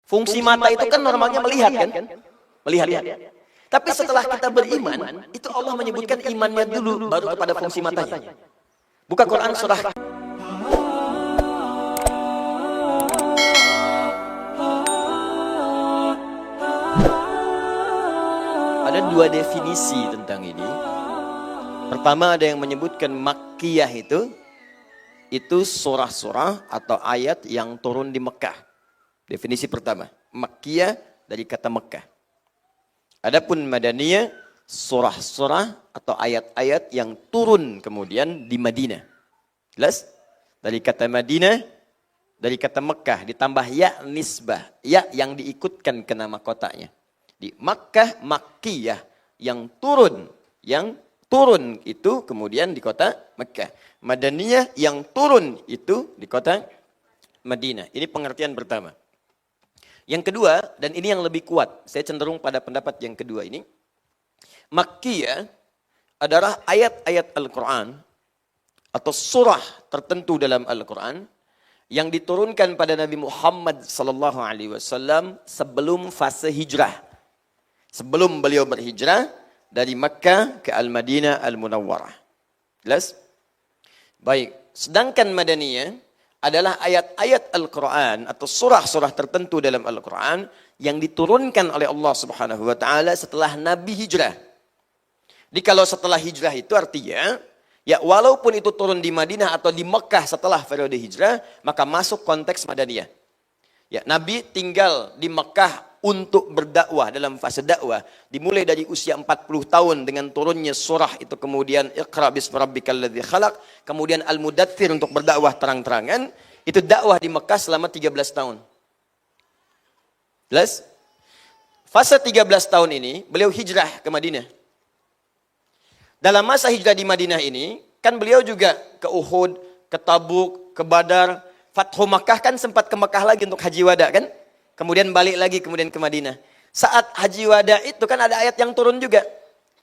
Fungsi mata itu kan normalnya melihat kan? Melihat ya. Tapi setelah kita beriman, itu Allah menyebutkan imannya dulu, baru kepada fungsi matanya. Buka Quran surah. Ada dua definisi tentang ini. Pertama ada yang menyebutkan Makkiyah itu surah-surah atau ayat yang turun di Mekah. Definisi pertama, Makkiyah dari kata Mekah. Adapun Madaniyah, surah-surah atau ayat-ayat yang turun kemudian di Madinah. Jelas? Dari kata Madinah, dari kata Mekah, ditambah ya nisbah, ya yang diikutkan ke nama kotanya. Di Makkah, Makkiyah, yang turun itu kemudian di kota Mekah. Madaniyah yang turun itu di kota Madinah. Ini pengertian pertama. Yang kedua, dan ini yang lebih kuat, saya cenderung pada pendapat yang kedua ini. Makkiyah adalah ayat-ayat Al-Quran atau surah tertentu dalam Al-Quran yang diturunkan pada Nabi Muhammad SAW sebelum fase hijrah. Sebelum beliau berhijrah dari Makkah ke Al-Madinah Al-Munawwarah. Jelas? Baik, sedangkan Madaniyah adalah ayat-ayat Al-Quran atau surah-surah tertentu dalam Al-Quran yang diturunkan oleh Allah Subhanahu wa taala setelah Nabi hijrah. Jadi kalau setelah hijrah itu artinya ya walaupun itu turun di Madinah atau di Mekah setelah periode hijrah, maka masuk konteks Madaniyah. Ya, Nabi tinggal di Mekah untuk berdakwah dalam fase dakwah dimulai dari usia 40 tahun dengan turunnya surah itu, kemudian Iqra bismi rabbikal ladzi khalaq, kemudian Al-Mudaththir untuk berdakwah terang-terangan. Itu dakwah di Mekah selama 13 tahun. Jelas? Fase 13 tahun ini beliau hijrah ke Madinah. Dalam masa hijrah di Madinah ini kan beliau juga ke Uhud, ke Tabuk, ke Badar. Fathu Makkah kan sempat ke Mekah lagi untuk haji wada kan? Kemudian balik lagi kemudian ke Madinah. Saat haji wada itu kan ada ayat yang turun juga.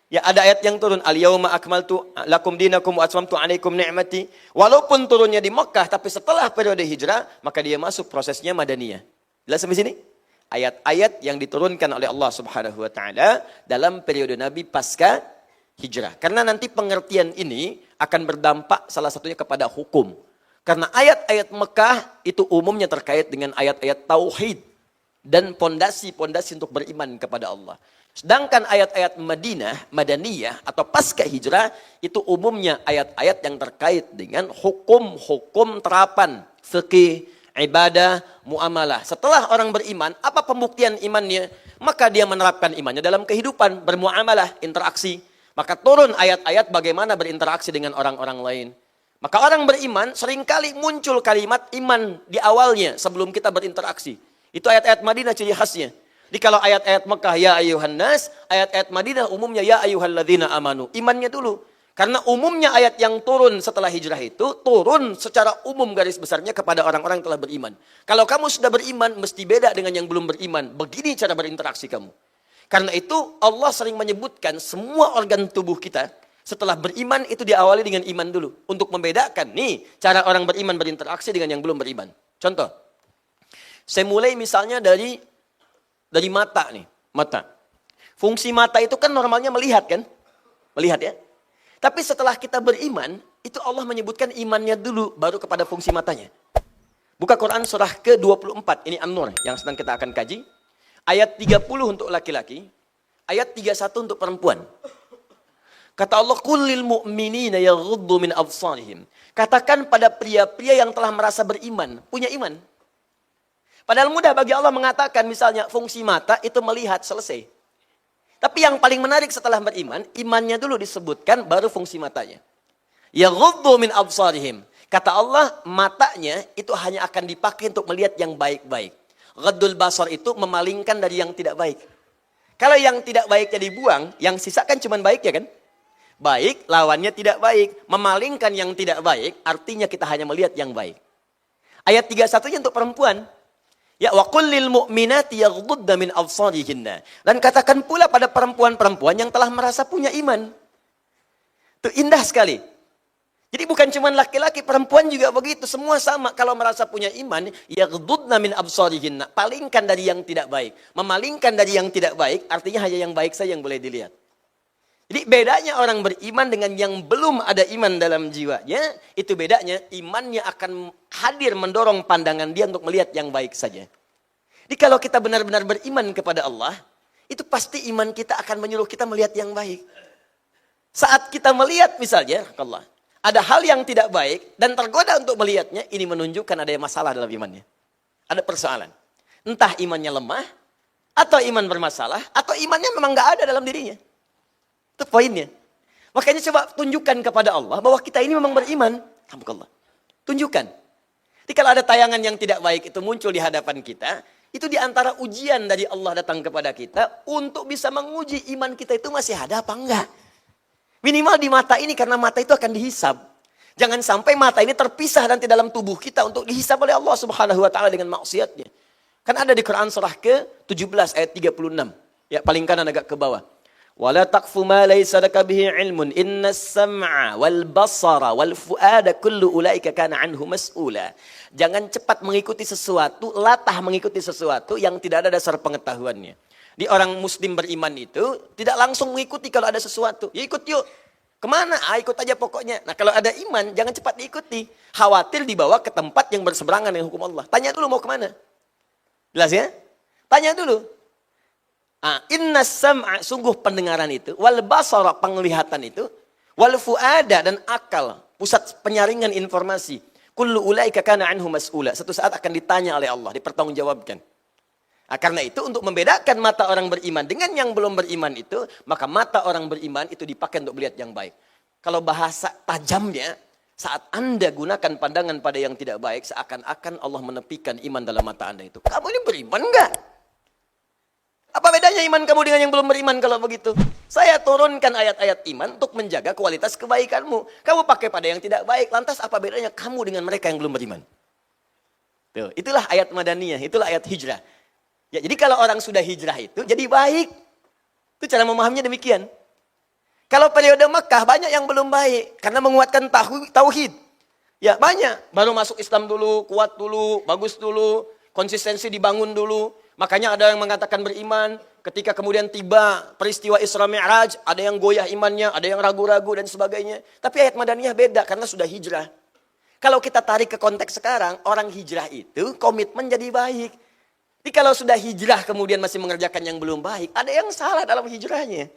Ya ada ayat yang turun. Al-yawma akmaltu lakum dinakum wa atmamtu alaikum ni'mati. Walaupun turunnya di Mekah, tapi setelah periode hijrah, maka dia masuk prosesnya Madaniyah. Jelas sampai sini? Ayat-ayat yang diturunkan oleh Allah Subhanahu wa taala dalam periode Nabi pasca hijrah. Karena nanti pengertian ini akan berdampak salah satunya kepada hukum. Karena ayat-ayat Mekah itu umumnya terkait dengan ayat-ayat tauhid dan pondasi-pondasi untuk beriman kepada Allah. Sedangkan ayat-ayat Madaniyah atau pasca hijrah itu umumnya ayat-ayat yang terkait dengan hukum-hukum terapan fikih, ibadah, muamalah. Setelah orang beriman, apa pembuktian imannya? Maka dia menerapkan imannya dalam kehidupan, bermuamalah, interaksi. Maka turun ayat-ayat bagaimana berinteraksi dengan orang-orang lain. Maka orang beriman seringkali muncul kalimat iman di awalnya sebelum kita berinteraksi. Itu ayat-ayat Madinah ciri khasnya. Jadi kalau ayat-ayat Mekah ya ayuhan nas, ayat-ayat Madinah umumnya ya ayyuhalladzina amanu. Imannya dulu. Karena umumnya ayat yang turun setelah hijrah itu turun secara umum garis besarnya kepada orang-orang yang telah beriman. Kalau kamu sudah beriman mesti beda dengan yang belum beriman. Begini cara berinteraksi kamu. Karena itu Allah sering menyebutkan semua organ tubuh kita setelah beriman itu diawali dengan iman dulu. Untuk membedakan nih cara orang beriman berinteraksi dengan yang belum beriman. Contoh. Saya mulai misalnya dari mata nih. Mata. Fungsi mata itu kan normalnya melihat kan? Melihat ya. Tapi setelah kita beriman, itu Allah menyebutkan imannya dulu baru kepada fungsi matanya. Buka Quran surah ke-24. Ini An-Nur yang sedang kita akan kaji. Ayat 30 untuk laki-laki. Ayat 31 untuk perempuan. Kata Allah, "Qul lil mu'minina yaghuddu min absarihim." Katakan pada pria-pria yang telah merasa beriman, punya iman. Padahal mudah bagi Allah mengatakan misalnya fungsi mata itu melihat, selesai. Tapi yang paling menarik setelah beriman, imannya dulu disebutkan baru fungsi matanya. Yaghuddu min absarihim. Kata Allah, matanya itu hanya akan dipakai untuk melihat yang baik-baik. Ghaddul basar itu memalingkan dari yang tidak baik. Kalau yang tidak baiknya dibuang, yang sisa kan cuma baik ya kan? Baik, lawannya tidak baik. Memalingkan yang tidak baik, artinya kita hanya melihat yang baik. Ayat 31-nya untuk perempuan. Ya, wa qul lil mu'minati yaghdudna min absarihinna. Dan katakan pula pada perempuan-perempuan yang telah merasa punya iman. Itu indah sekali. Jadi bukan cuma laki-laki, perempuan juga begitu. Semua sama. Kalau merasa punya iman, yaghdudna min absarihinna. Palingkan dari yang tidak baik. Memalingkan dari yang tidak baik, artinya hanya yang baik saja yang boleh dilihat. Jadi bedanya orang beriman dengan yang belum ada iman dalam jiwanya, itu bedanya imannya akan hadir mendorong pandangan dia untuk melihat yang baik saja. Jadi kalau kita benar-benar beriman kepada Allah, itu pasti iman kita akan menyuruh kita melihat yang baik. Saat kita melihat misalnya, Allah, ada hal yang tidak baik dan tergoda untuk melihatnya, ini menunjukkan ada masalah dalam imannya. Ada persoalan. Entah imannya lemah, atau iman bermasalah, atau imannya memang nggak ada dalam dirinya. Itu poinnya. Makanya coba tunjukkan kepada Allah bahwa kita ini memang beriman. Alhamdulillah. Tunjukkan. Jadi kalau ada tayangan yang tidak baik itu muncul di hadapan kita, itu diantara ujian dari Allah datang kepada kita untuk bisa menguji iman kita itu masih ada apa enggak. Minimal di mata ini, karena mata itu akan dihisab. Jangan sampai mata ini terpisah nanti dalam tubuh kita untuk dihisab oleh Allah Subhanahu wa taala dengan maksiatnya. Kan ada di Quran surah ke-17 ayat 36. Ya, paling kanan agak ke bawah. Wala taqfu ma laysa laka bihi ilmun innas sam'a wal basara wal fuada kullu ulaika kana anhu mas'ula. Jangan cepat mengikuti sesuatu, latah mengikuti sesuatu yang tidak ada dasar pengetahuannya. Di orang muslim beriman itu tidak langsung mengikuti kalau ada sesuatu. Ya ikut yuk. Kemana? Ikut aja pokoknya. Nah kalau ada iman jangan cepat diikuti. Khawatir dibawa ke tempat yang berseberangan dengan hukum Allah. Tanya dulu mau kemana. Jelas ya? Tanya dulu. Inna sam'a, sungguh pendengaran itu, wal basara, penglihatan itu, wal fuada, dan akal, pusat penyaringan informasi. Kullu ulaika kana anhu mas'ula. Satu saat akan ditanya oleh Allah, dipertanggungjawabkan. Karena itu untuk membedakan mata orang beriman dengan yang belum beriman itu, maka mata orang beriman itu dipakai untuk melihat yang baik. Kalau bahasa tajamnya, saat Anda gunakan pandangan pada yang tidak baik, seakan-akan Allah menepikan iman dalam mata Anda itu. Kamu ini beriman enggak? Apa bedanya iman kamu dengan yang belum beriman kalau begitu? Saya turunkan ayat-ayat iman untuk menjaga kualitas kebaikanmu. Kamu pakai pada yang tidak baik. Lantas apa bedanya kamu dengan mereka yang belum beriman? Tuh, itulah ayat Madaniyah, itulah ayat hijrah. Ya, jadi kalau orang sudah hijrah itu jadi baik. Itu cara memahaminya demikian. Kalau periode Mekah banyak yang belum baik karena menguatkan tauhid. Ya, banyak. Baru masuk Islam dulu, kuat dulu, bagus dulu, konsistensi dibangun dulu. Makanya ada yang mengatakan beriman, ketika kemudian tiba peristiwa Isra Mi'raj, ada yang goyah imannya, ada yang ragu-ragu dan sebagainya. Tapi ayat Madaniyah beda karena sudah hijrah. Kalau kita tarik ke konteks sekarang, orang hijrah itu komitmen jadi baik. Tapi kalau sudah hijrah kemudian masih mengerjakan yang belum baik, ada yang salah dalam hijrahnya.